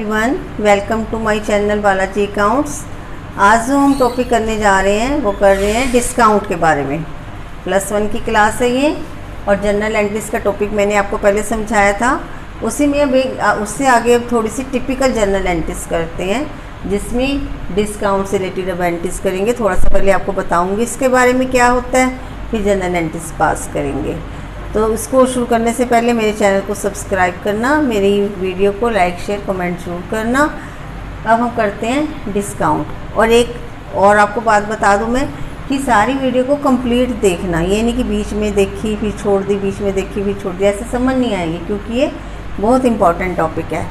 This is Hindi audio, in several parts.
Everyone, welcome to my channel Balaji accounts. आज जो हम टॉपिक करने जा रहे हैं वो कर रहे हैं डिस्काउंट के बारे में। +1 की क्लास है ये और जनरल एंट्रीज का टॉपिक मैंने आपको पहले समझाया था। उसी में अभी उससे आगे थोड़ी सी टिपिकल जनरल एंट्रीज करते हैं जिसमें डिस्काउंट से रिलेटेड अब एंट्रीज करेंगे। थोड़ा सा पहले आपको बताऊँगी इसके बारे में क्या होता है, फिर जनरल एंट्रीज पास करेंगे। तो इसको शुरू करने से पहले मेरे चैनल को सब्सक्राइब करना, मेरी वीडियो को लाइक शेयर कमेंट जरूर करना। अब हम करते हैं डिस्काउंट। और एक और आपको बात बता दूं मैं कि सारी वीडियो को कंप्लीट देखना, ये नहीं कि बीच में देखी फिर छोड़ दी, बीच में देखी फिर छोड़ दी, ऐसे समझ नहीं आएगी क्योंकि ये बहुत इंपॉर्टेंट टॉपिक है।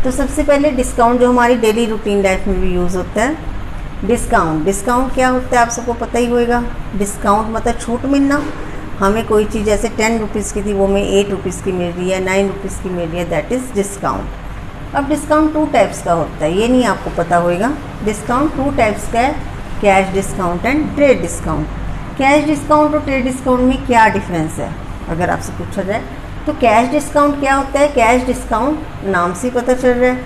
तो सबसे पहले डिस्काउंट जो हमारी डेली रूटीन लाइफ में भी यूज़ होता है। डिस्काउंट क्या होता है आप सबको पता ही होगा। डिस्काउंट मतलब छूट मिलना। हमें कोई चीज़ जैसे 10 रुपीज़ की थी वो में 8 रुपीज़ की मिल रही है, 9 रुपीज़ की मिल रही है, दैट इज़ डिस्काउंट। अब डिस्काउंट 2 टाइप्स का होता है, ये नहीं आपको पता होगा। डिस्काउंट 2 टाइप्स का है, cash discount and trade discount. Cash discount और ट्रेड डिस्काउंट में क्या डिफरेंस है अगर आपसे पूछा जाए तो कैश डिस्काउंट क्या होता है। कैश डिस्काउंट नाम से पता चल रहा है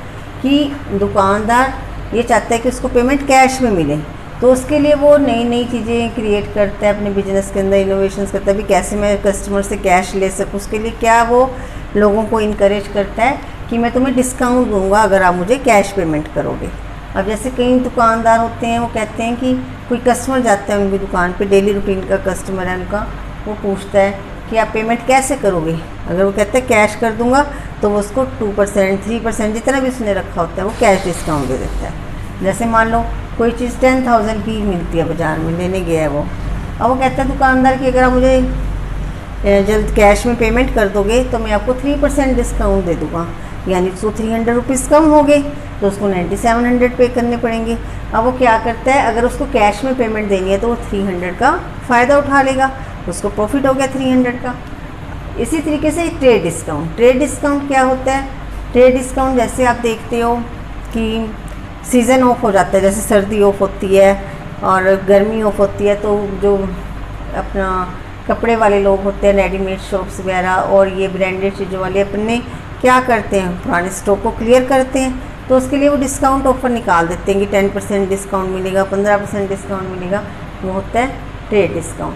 कि दुकानदार ये चाहता है कि उसको पेमेंट कैश में मिले, तो उसके लिए वो नई नई चीज़ें क्रिएट करता है अपने बिजनेस के अंदर, इनोवेशंस करता है भी कैसे मैं कस्टमर से कैश ले सकूँ। उसके लिए क्या वो लोगों को इनकरेज करता है कि मैं तुम्हें डिस्काउंट दूंगा अगर आप मुझे कैश पेमेंट करोगे। अब जैसे कई दुकानदार होते हैं वो कहते हैं कि कोई कस्टमर जाता है उनकी दुकान पे, डेली रूटीन का कस्टमर है उनका, वो पूछता है कि आप पेमेंट कैसे करोगे। अगर वो कहते हैं कैश कर दूँगा तो वो उसको 2% 3% जितना भी उसने रखा होता है वो कैश डिस्काउंट दे देता है। जैसे मान लो कोई चीज़ 10,000 की मिलती है बाज़ार में, लेने गया है वो, अब वो कहता है दुकानदार कि अगर आप मुझे जल्द कैश में पेमेंट कर दोगे तो मैं आपको 3% डिस्काउंट दे दूँगा, यानी तो 300 रुपीज़ कम हो गए तो उसको 9700 पे करने पड़ेंगे। अब वो क्या करता है, अगर उसको कैश में पेमेंट देनी है तो वो 300 का फ़ायदा उठा लेगा, उसको प्रॉफिट हो गया 300 का। इसी तरीके से ट्रेड डिस्काउंट क्या होता है। ट्रेड डिस्काउंट जैसे आप देखते हो कि सीज़न ऑफ हो जाता है, जैसे सर्दी ऑफ होती है और गर्मी ऑफ होती है, तो जो अपना कपड़े वाले लोग होते हैं, रेडीमेड शॉप्स वगैरह और ये ब्रांडेड चीज़ों वाले अपने क्या करते हैं, पुराने स्टॉक को क्लियर करते हैं, तो उसके लिए वो डिस्काउंट ऑफर निकाल देते हैं कि 10% डिस्काउंट मिलेगा, 15% डिस्काउंट मिलेगा। वो होता है ट्रेड डिस्काउंट।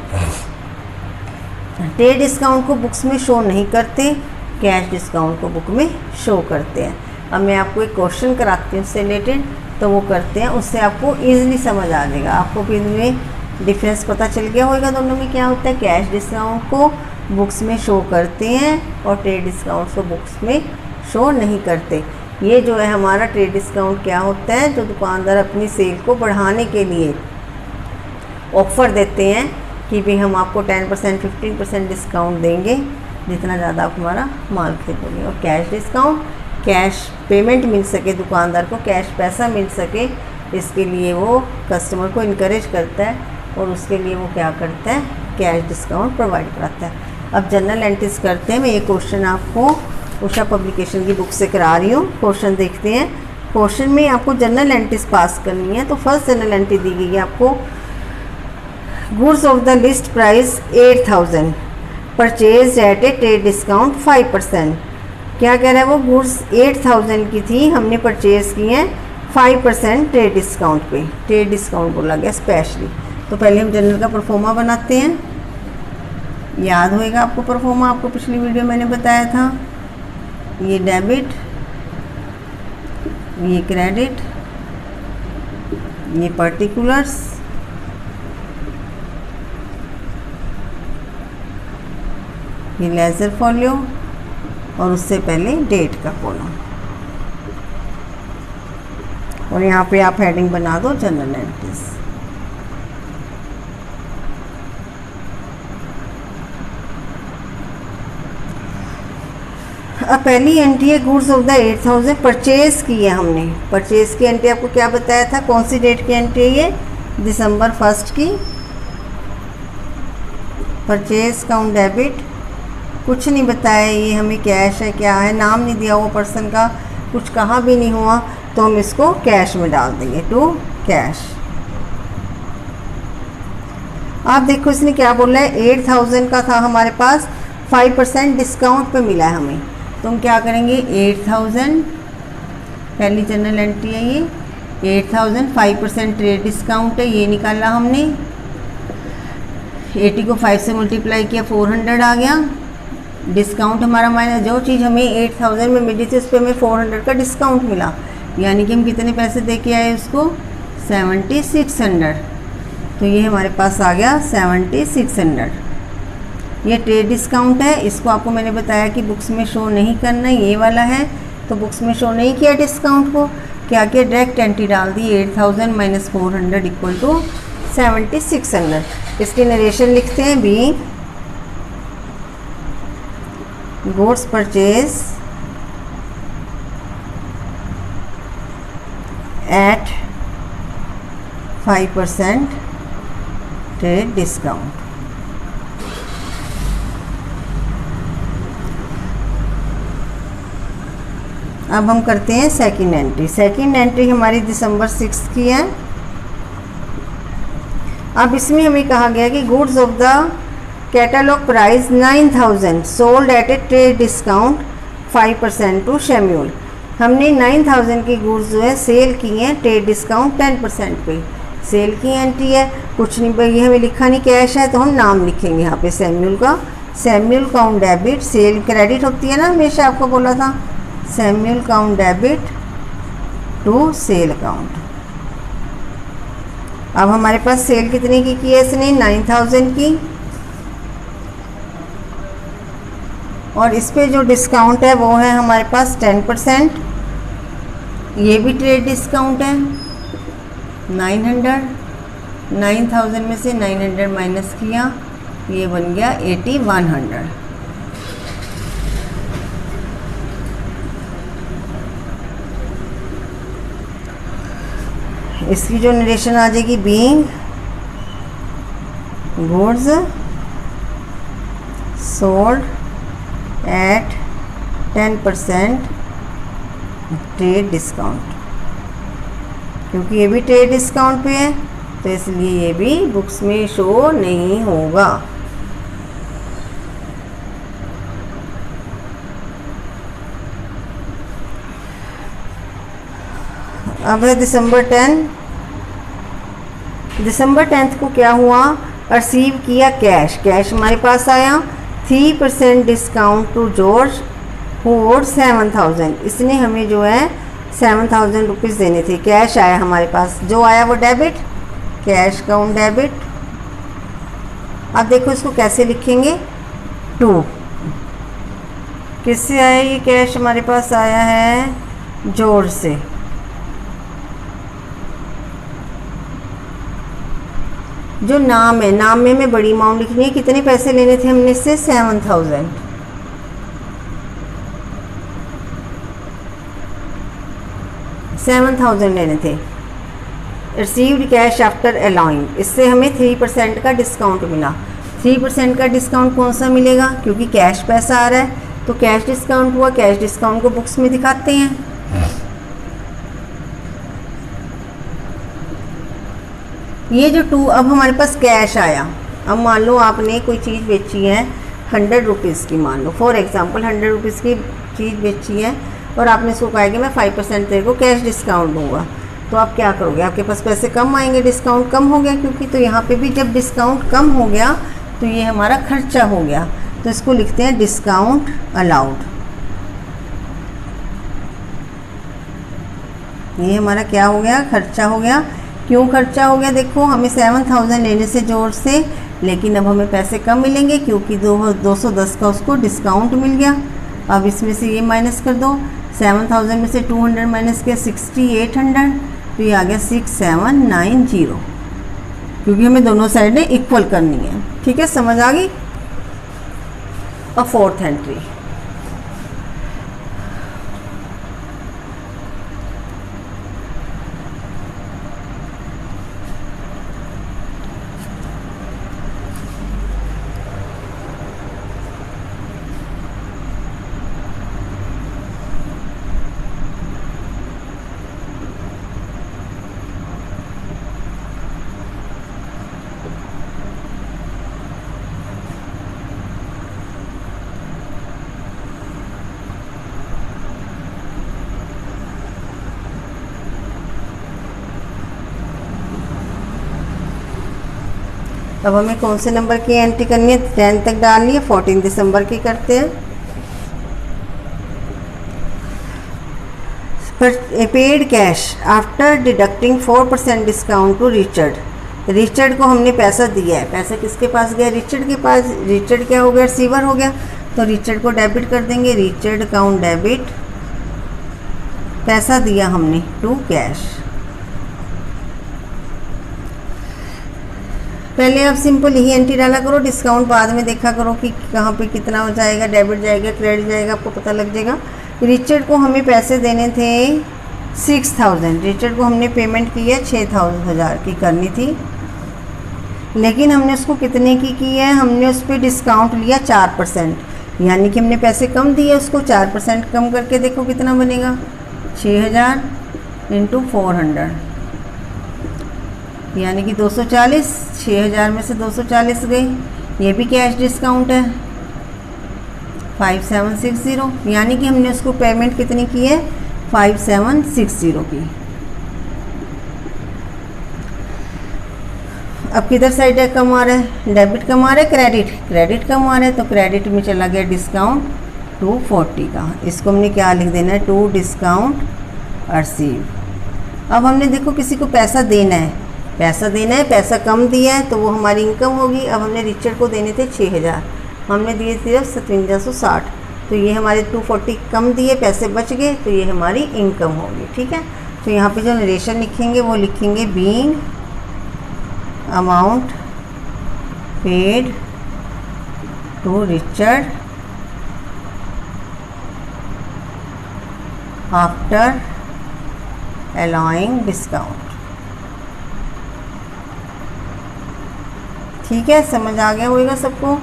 ट्रेड डिस्काउंट को बुक्स में शो नहीं करते, कैश डिस्काउंट को बुक में शो करते हैं। अब मैं आपको एक क्वेश्चन कराती हूँ उससे रिलेटेड, तो वो करते हैं, उससे आपको ईजिली समझ आ जाएगा। आपको भी इनमें डिफरेंस पता चल गया होगा दोनों में क्या होता है। कैश डिस्काउंट को बुक्स में शो करते हैं और ट्रेड डिस्काउंट को बुक्स में शो नहीं करते। ये जो है हमारा ट्रेड डिस्काउंट क्या होता है, जो दुकानदार अपनी सेल को बढ़ाने के लिए ऑफ़र देते हैं कि भाई हम आपको 10% 15% डिस्काउंट देंगे जितना ज़्यादा आप हमारा माल खरीदोगे। और कैश डिस्काउंट कैश पेमेंट मिल सके, दुकानदार को कैश पैसा मिल सके, इसके लिए वो कस्टमर को इनकरेज करता है और उसके लिए वो क्या करता है, कैश डिस्काउंट प्रोवाइड कराता है। अब जनरल एंट्रीज करते हैं। मैं ये क्वेश्चन आपको उषा पब्लिकेशन की बुक से करा रही हूँ। क्वेश्चन देखते हैं। क्वेश्चन में आपको जनरल एंट्रीज पास करनी है। तो फर्स्ट जनरल एंट्री दी गई है आपको, goods of the list price 8000 purchase at a trade discount 5%। क्या कह रहा है वो, गुड्स 8000 की थी, हमने परचेज़ की हैं 5% ट्रेड डिस्काउंट पे। ट्रेड डिस्काउंट बोला गया स्पेशली। तो पहले हम जनरल का परफॉर्मा बनाते हैं। याद होएगा आपको परफॉर्मा, आपको पिछली वीडियो मैंने बताया था। ये डेबिट, ये क्रेडिट, ये पर्टिकुलर्स, ये लेजर फॉलियो और उससे पहले डेट का कॉलम। और यहाँ पे आप हेडिंग बना दो जनरल एंट्रीज। अब पहली एंट्री है गुड्स ऑफ द 8000 परचेज की है हमने। परचेज की एंट्री आपको क्या बताया था, कौन सी डेट की एंट्री है ये, दिसंबर 1 की। परचेज काउंट डेबिट, कुछ नहीं बताया ये हमें कैश है क्या है, नाम नहीं दिया हुआ पर्सन का, कुछ कहा भी नहीं हुआ, तो हम इसको कैश में डाल देंगे, टू कैश। आप देखो इसने क्या बोला है, 8000 का था हमारे पास, 5% डिस्काउंट पे मिला है हमें, तो हम क्या करेंगे 8000 पहली जनरल एंट्री है ये 8000, 5% ट्रेड डिस्काउंट है, ये निकाला हमने। 80 को 5 से मल्टीप्लाई किया 400 आ गया। डिस्काउंट हमारा माइनस, जो चीज़ हमें 8000 में मिली थी उस पर हमें 400 का डिस्काउंट मिला, यानी कि हम कितने पैसे दे के आए उसको 7600। तो ये हमारे पास आ गया 7600। ये ट्रेड डिस्काउंट है, इसको आपको मैंने बताया कि बुक्स में शो नहीं करना, ये वाला है तो बुक्स में शो नहीं किया डिस्काउंट को, क्या किया डायरेक्ट एंट्री डाल दी 8000 माइनस 400 इक्वल टू 7600। इसकी नरेशन लिखते हैं be goods purchase at 5% trade discount. अब हम करते हैं सेकंड एंट्री। सेकंड एंट्री हमारी दिसंबर 6 की है। अब इसमें हमें कहा गया कि goods of the catalogue price 9000 sold at a trade discount 5% to Samuel. हमने 9000 की गुड्स जो है सेल की हैं ट्रेड डिस्काउंट 10% पे सेल की एंट्री है। कुछ नहीं भाई, हमें लिखा नहीं कैश है तो हम नाम लिखेंगे यहाँ पे सैम्यूल का। Samuel count debit, sale credit होती है ना, हमेशा आपको बोला था। Samuel count debit to sale account. अब हमारे पास सेल कितने की है इसने 9000 की, और इस पे जो डिस्काउंट है वो है हमारे पास 10%। ये भी ट्रेड डिस्काउंट है 900। 9000 में से 900 माइनस किया, ये बन गया 8100। इसकी जो नरेशन आ जाएगी being goods sold at 10% trade discount. क्योंकि ये भी ट्रेड डिस्काउंट पे है तो इसलिए ये भी बुक्स में शो नहीं होगा। अब है दिसंबर 10। दिसंबर 10 को क्या हुआ, रिसीव किया कैश। कैश हमारे पास आया 3% डिस्काउंट टू जॉर्ज फॉर 7000। इसने हमें जो है 7000 रुपीज़ देने थे। कैश आया हमारे पास, जो आया वो डेबिट, कैश काउंट डेबिट। अब देखो इसको कैसे लिखेंगे, टू किससे आया ये कैश, हमारे पास आया है जॉर्ज से। जो नाम है, नाम में हमें बड़ी अमाउंट लिखनी है। कितने पैसे लेने थे हमने इससे 7000। लेने थे। रिसीव्ड कैश आफ्टर अलाउइंग, इससे हमें 3% का डिस्काउंट मिला। 3% का डिस्काउंट कौन सा मिलेगा, क्योंकि कैश पैसा आ रहा है तो कैश डिस्काउंट हुआ। कैश डिस्काउंट को बुक्स में दिखाते हैं। ये जो 2, अब हमारे पास कैश आया। अब मान लो आपने कोई चीज़ बेची है 100 रुपीज़ की, मान लो फॉर एग्जांपल 100 रुपीज़ की चीज़ बेची है और आपने इसको कहा कि मैं 5% तेरे को कैश डिस्काउंट दूंगा, तो आप क्या करोगे, आपके पास पैसे कम आएंगे, डिस्काउंट कम हो गया क्योंकि। तो यहाँ पे भी जब डिस्काउंट कम हो गया तो ये हमारा खर्चा हो गया, तो इसको लिखते हैं डिस्काउंट अलाउड। ये हमारा क्या हो गया, खर्चा हो गया। क्यों खर्चा हो गया, देखो हमें 7000 लेने से जोर से, लेकिन अब हमें पैसे कम मिलेंगे क्योंकि 210 का उसको डिस्काउंट मिल गया। अब इसमें से ये माइनस कर दो, 7000 में से 200 माइनस किया 6800, तो ये आ गया 6790, क्योंकि हमें दोनों साइडें इक्वल करनी है। ठीक है, समझ आ गई। और फोर्थ एंट्री, अब हमें कौन से नंबर की एंट्री करनी है? 10 तक डालनी है, 14 दिसंबर की करते हैं। Paid cash after deducting 4% discount to Richard. Richard को हमने पैसा दिया है, पैसा किसके पास गया? रिचर्ड के पास। रिचर्ड क्या हो गया? रिसीवर हो गया, तो रिचर्ड को डेबिट कर देंगे। रिचर्ड अकाउंट डेबिट, पैसा दिया हमने टू कैश। पहले आप सिंपल यही एंट्री डाला करो, डिस्काउंट बाद में देखा करो कि कहाँ पे कितना हो जाएगा, डेबिट जाएगा क्रेडिट जाएगा, आपको पता लग जाएगा। रिचर्ड को हमें पैसे देने थे 6000। रिचर्ड को हमने पेमेंट की है 6000 की करनी थी, लेकिन हमने उसको कितने की है? हमने उस पर डिस्काउंट लिया 4%, यानी कि हमने पैसे कम दिए उसको। 4% कम करके देखो कितना बनेगा? 6000 इंटू 400, यानी कि 240। 6000 में से 240 गई, ये भी कैश डिस्काउंट है 5760, यानी कि हमने उसको पेमेंट कितनी की है? 5760 की। अब किधर साइड है कम आ रहा है? डेबिट कम आ रहा है, क्रेडिट कम आ रहा है, तो क्रेडिट में चला गया डिस्काउंट 240 का। इसको हमने क्या लिख देना है? To discount receive. अब हमने देखो किसी को पैसा देना है, पैसा कम दिया है तो वो हमारी इनकम होगी। अब हमने रिचर्ड को देने थे 6000, हमने दिए थे 5760, तो ये हमारे 240 कम दिए, पैसे बच गए, तो ये हमारी इनकम होगी। ठीक है, तो यहाँ पे जो नरेशन लिखेंगे वो लिखेंगे being amount paid to Richard after allowing discount. ठीक है, समझ आ गया होगा सबको।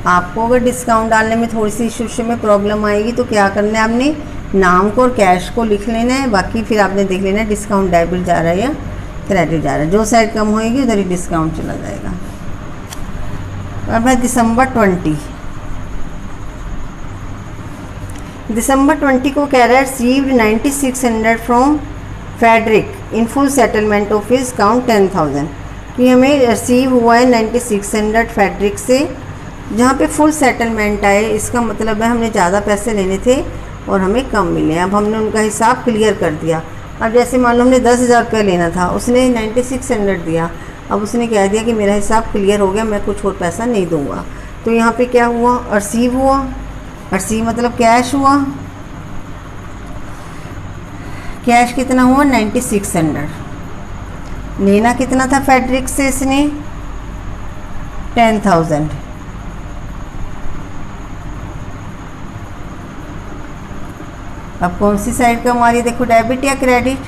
आपको अगर डिस्काउंट डालने में थोड़ी सी शुरू में प्रॉब्लम आएगी तो क्या करना है? आपने नाम को और कैश को लिख लेना है, बाकी फिर आपने देख लेना है डिस्काउंट डेबिट जा रहा है या क्रेडिट जा रहा है। जो साइड कम होएगी उधर ही डिस्काउंट चला जाएगा। अब है दिसंबर 20 को कह रहा है received 9600 from Frederick in full settlement of his account 10,000, कि हमें रिसीव हुआ है 9600 फेडरिक से, जहाँ पे फुल सेटलमेंट आए। इसका मतलब है हमने ज़्यादा पैसे लेने थे और हमें कम मिले। अब हमने उनका हिसाब क्लियर कर दिया। अब जैसे मान लो हमने 10,000 रुपये लेना था, उसने 9600 दिया, अब उसने कह दिया कि मेरा हिसाब क्लियर हो गया, मैं कुछ और पैसा नहीं दूंगा। तो यहाँ पे क्या हुआ? रिसीव हुआ। रिसीव मतलब कैश हुआ। कैश कितना हुआ? 9600। लेना कितना था फेडरिक से इसने? 10,000। अब कौन सी साइड कम आ रही है? देखो डेबिट या क्रेडिट?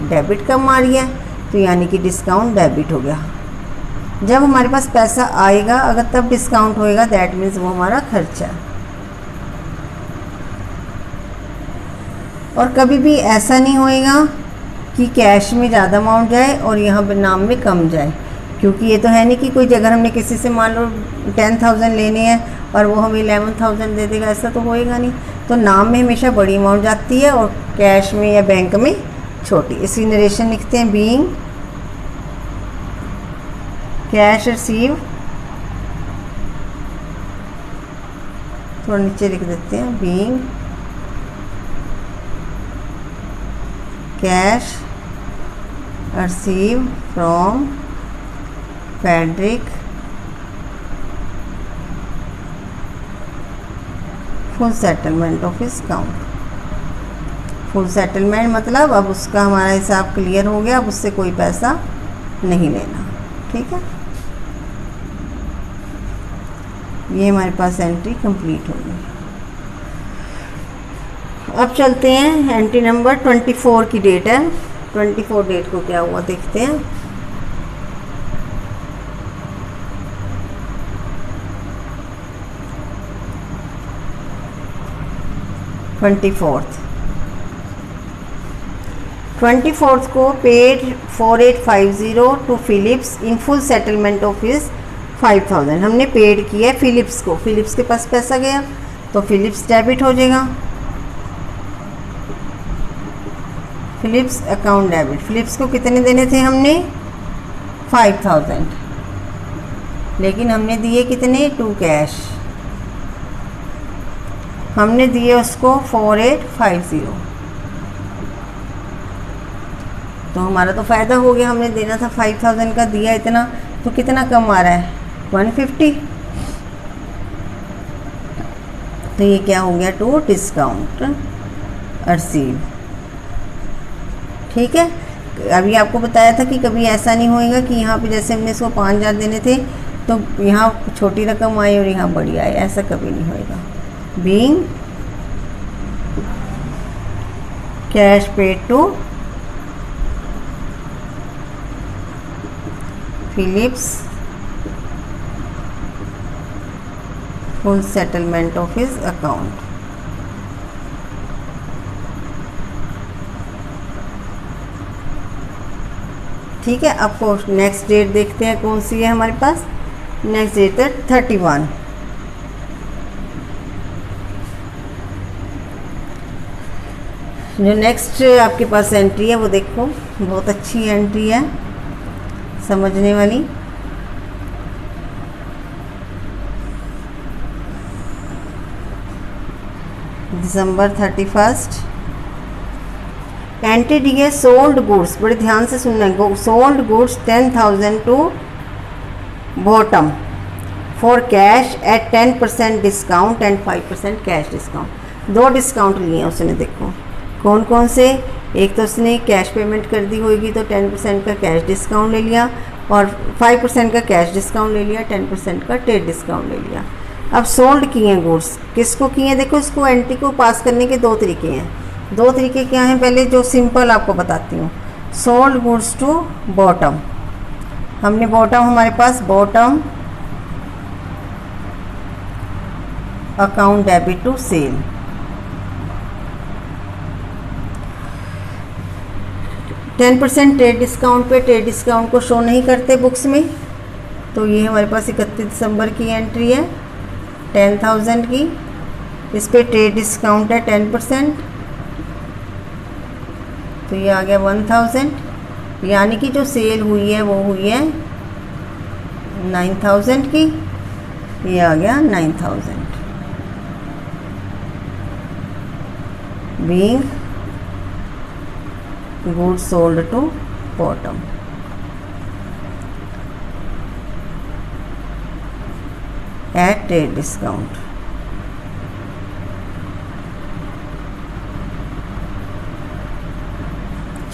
डेबिट कम आ रही है, तो यानी कि डिस्काउंट डेबिट हो गया। जब हमारे पास पैसा आएगा अगर तब डिस्काउंट होएगा, दैट मीन्स वो हमारा खर्चा। और कभी भी ऐसा नहीं होएगा कि कैश में ज़्यादा अमाउंट जाए और यहाँ पर नाम में कम जाए, क्योंकि ये तो है नहीं कि कोई जगह हमने किसी से मान लो 10,000 लेने हैं और वो हमें 11,000 दे देगा, ऐसा तो होएगा नहीं। तो नाम में हमेशा बड़ी अमाउंट जाती है और कैश में या बैंक में छोटी। इसकी नरेशन लिखते हैं बीइंग कैश रिसीव, थोड़ा नीचे लिख देते हैं being cash receive from Frederick full settlement of his account. Full settlement मतलब अब उसका हमारा हिसाब क्लियर हो गया, अब उससे कोई पैसा नहीं लेना। ठीक है, ये हमारे पास एंट्री कंप्लीट हो गई। अब चलते हैं एंट्री नंबर 24 की डेट है। 24 डेट को क्या हुआ देखते हैं। ट्वेंटी फोर्थ को paid 4850 to Philips in full settlement of his 5000। हमने पेड किया है फिलिप्स को, फिलिप्स के पास पैसा गया तो फिलिप्स डेबिट हो जाएगा। Philips account debit. फिलिप्स को कितने देने थे हमने? 5000। लेकिन हमने दिए कितने, 2 कैश, हमने दिए उसको 4850। तो हमारा तो फ़ायदा हो गया, हमने देना था 5000 का, दिया इतना, तो कितना कम आ रहा है, 150। तो ये क्या हो गया, टू डिस्काउंट रिसीव। ठीक है, अभी आपको बताया था कि कभी ऐसा नहीं होएगा कि यहाँ पे जैसे हमने इसको 5000 देने थे तो यहाँ छोटी रकम आई और यहाँ बड़ी आई, ऐसा कभी नहीं होएगा। Being cash paid to Philips full settlement of his account. ठीक है, आपको नेक्स्ट डेट देखते हैं कौन सी है हमारे पास। नेक्स्ट डेट है 31। जो नेक्स्ट आपके पास एंट्री है वो देखो, बहुत अच्छी एंट्री है, समझने वाली। दिसंबर 31 एंट्री डी है सोल्ड गुड्स, बड़े ध्यान से सुनना है। Sold goods 10,000 to Bottom for cash at 10% discount and 5% cash discount. 2 discount लिए हैं उसने, देखो कौन कौन से। एक तो उसने कैश पेमेंट कर दी होगी तो 10% का कैश डिस्काउंट ले लिया और 5% का कैश डिस्काउंट ले लिया, 10% का ट्रेड डिस्काउंट ले लिया। अब सोल्ड किए हैं गुड्स, किसको किए हैं, देखो इसको एंट्री को पास करने के 2 तरीके हैं। 2 तरीके क्या हैं, पहले जो सिंपल आपको बताती हूँ। सोल्ड गुड्स टू बॉटम, हमने बॉटम, हमारे पास bottom account debit to sale. %10 trade discount पे, ट्रेड डिस्काउंट को शो नहीं करते बुक्स में, तो ये हमारे पास 31 दिसंबर की एंट्री है 10,000 की। इस पे ट्रेड डिस्काउंट है 10%, तो ये आ गया 1000, यानी कि जो सेल हुई है वो हुई है 9000 की, ये आ गया 9000। Being goods sold to Bottom. At trade discount.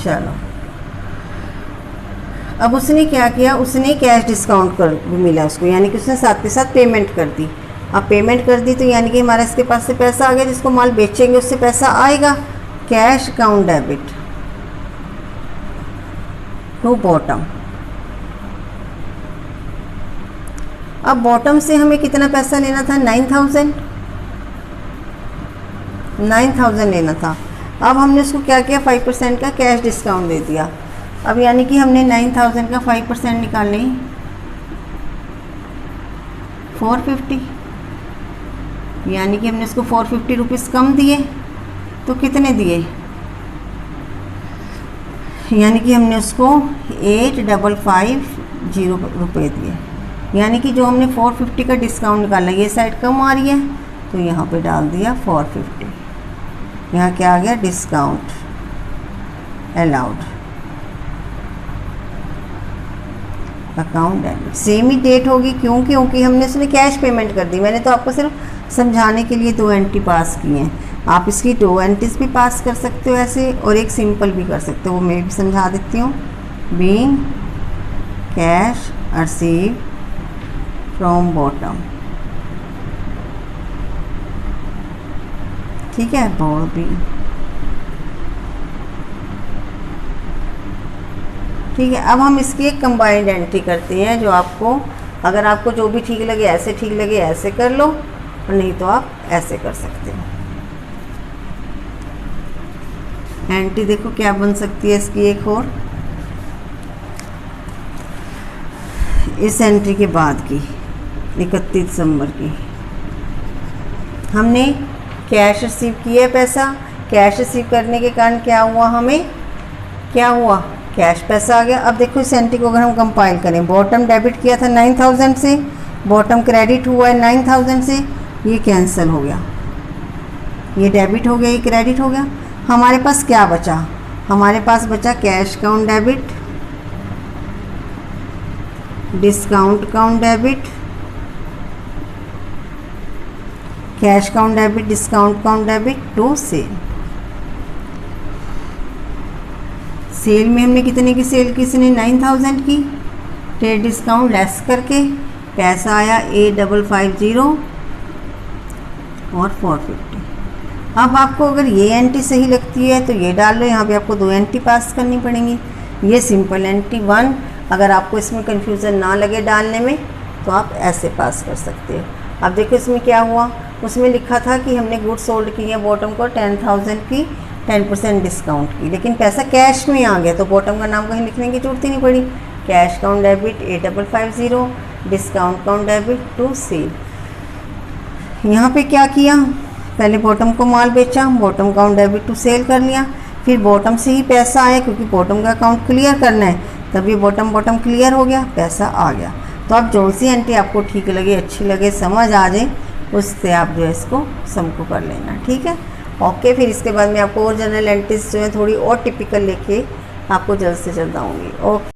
चलो, अब उसने क्या किया, उसने कैश डिस्काउंट कर मिला उसको, यानी कि उसने साथ के साथ पेमेंट कर दी। अब पेमेंट कर दी तो यानी कि हमारा इसके पास से पैसा आ गया, जिसको माल बेचेंगे उससे पैसा आएगा। Cash account debit to Bottom. अब बॉटम से हमें कितना पैसा लेना था, 9000 लेना था। अब हमने उसको क्या किया, 5% का कैश डिस्काउंट दे दिया। अब यानी कि हमने 9000 का 5% निकालने 450, यानी कि हमने उसको 450 रुपीज़ कम दिए। तो कितने दिए, यानी कि हमने उसको 8550 रुपये दिए। यानी कि जो हमने 450 का डिस्काउंट निकाला, ये साइड कम आ रही है तो यहाँ पे डाल दिया 450। यहाँ क्या आ गया, discount allowed, account debit. Same ही डेट होगी, क्यों, क्योंकि हमने इसमें कैश पेमेंट कर दी। मैंने तो आपको सिर्फ समझाने के लिए 2 एंट्री पास की हैं। आप इसकी 2 एंट्रीज भी पास कर सकते हो ऐसे, और एक सिंपल भी कर सकते हो, वो मैं भी समझा देती हूँ। Being cash receive from bottom. ठीक है, बहुत भी ठीक है। अब हम इसकी एक कंबाइंड एंट्री करते हैं, जो आपको, अगर आपको जो भी ठीक लगे, ऐसे ठीक लगे ऐसे कर लो, और नहीं तो आप ऐसे कर सकते हो। एंट्री देखो क्या बन सकती है इसकी एक और, इस एंट्री के बाद की 31 दिसंबर की। हमने कैश रिसीव किया पैसा, कैश रिसीव करने के कारण क्या हुआ, हमें क्या हुआ, कैश पैसा आ गया। अब देखो इस एंट्री को अगर हम कंपाइल करें, बॉटम डेबिट किया था 9000 से, बॉटम क्रेडिट हुआ है 9000 से, ये कैंसिल हो गया, ये डेबिट हो गया, ये क्रेडिट हो गया। हमारे पास क्या बचा? हमारे पास बचा cash account debit, discount account debit, cash account debit, discount account debit to sale. Sale में हमने कितने की सेल की? इसने 9000 की, ट्रेड डिस्काउंट लेस करके पैसा आया 8550 और 450। अब आपको अगर ये एंट्री सही लगती है तो ये डाल लो, यहाँ पे आपको 2 एंट्री पास करनी पड़ेंगी। ये सिंपल एंट्री 1, अगर आपको इसमें कन्फ्यूज़न ना लगे डालने में तो आप ऐसे पास कर सकते हो। अब देखो इसमें क्या हुआ, उसमें लिखा था कि हमने गुड्स सोल्ड की है बॉटम को 10,000 की 10% डिस्काउंट की, लेकिन पैसा कैश में आ गया तो बॉटम का नाम कहीं लिखने की जरूरत ही नहीं पड़ी। Cash account debit 8550, discount account debit to sale. यहाँ पे क्या किया, पहले बॉटम को माल बेचा, Bottom account debit to sale कर लिया, फिर बॉटम से ही पैसा आया क्योंकि बॉटम का अकाउंट क्लियर करना है, तभी बॉटम क्लियर हो गया, पैसा आ गया। तो आप जो सी एंट्री आपको ठीक लगे, अच्छी लगे, समझ आ जाए, उससे आप जो है इसको सम को कर लेना, ठीक है। ओके, फिर इसके बाद मैं आपको और जनरल एंट्रीज जो है थोड़ी और टिपिकल लेके आपको जल्द से जल्द आऊँगी। ओके।